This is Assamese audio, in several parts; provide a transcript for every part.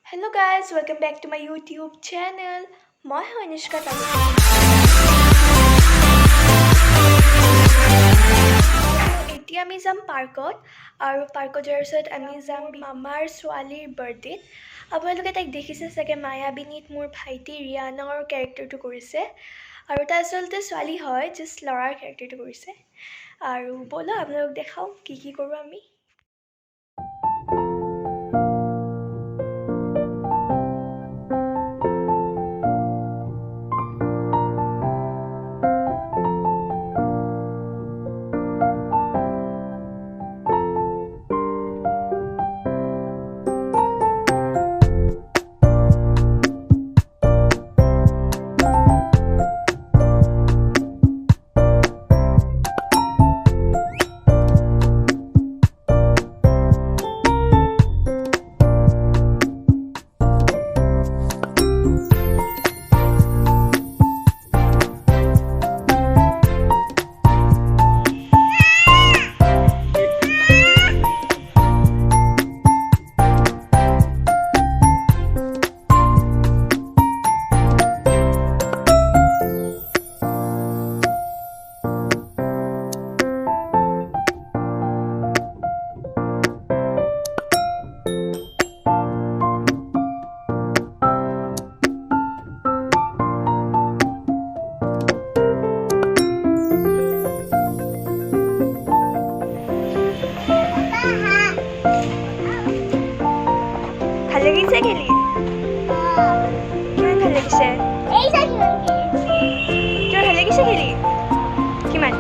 Hello guys, welcome back to my YouTube channel. মই হয় Anushka এতিয়া আমি যাম পাৰ্কত আৰু পাৰ্কত যোৱাৰ পিছত আমি যাম মামাৰ ছোৱালীৰ বাৰ্থডেত আপোনালোকে তাইক দেখিছে চাগে মায়াবিনীত মোৰ ভাইটি ৰিয়ানৰ কেৰেক্টাৰটো কৰিছে আৰু তাই আচলতে ছোৱালী হয় জাষ্ট ল'ৰাৰ কেৰেক্টাৰটো কৰিছে আৰু ব'লা আপোনালোক দেখাওঁ কি কৰোঁ আমি ভাল লাগিছে খেলি কিমান ভাল লাগিছে তোৰ ভাল লাগিছে খেলি কিমান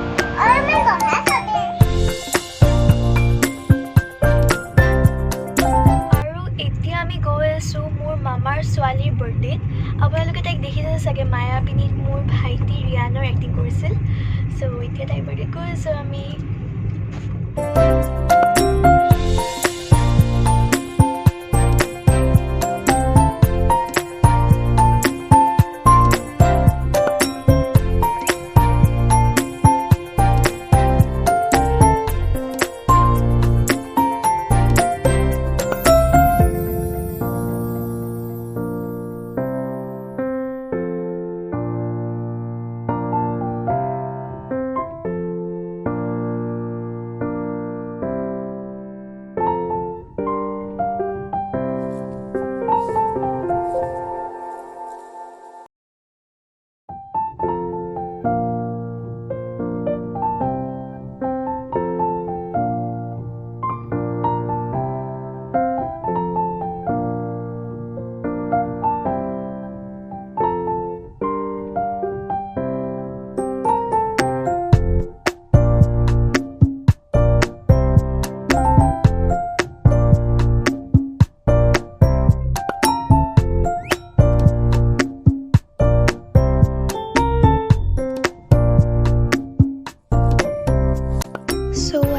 আৰু এতিয়া আমি গৈ আছোঁ মোৰ মামাৰ ছোৱালীৰ বাৰ্থডেত আপোনালোকে তাইক দেখিছে চাগে মায়াবিনীত মোৰ ভাইটি ৰিয়ানৰ এক্টিং কৰিছিল চ' এতিয়া তাইৰ বাৰ্থডেত গৈ আছোঁ আমি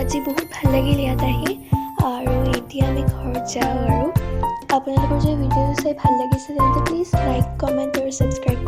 আজি বহুত ভাল লাগিল ইয়াত আহি আৰু এতিয়া আমি ঘৰত যাওঁ আৰু আপোনালোকৰ যদি ভিডিঅ'টো চাই ভাল লাগিছে তেন্তে প্লিজ লাইক কমেণ্ট আৰু ছাবস্ক্ৰাইব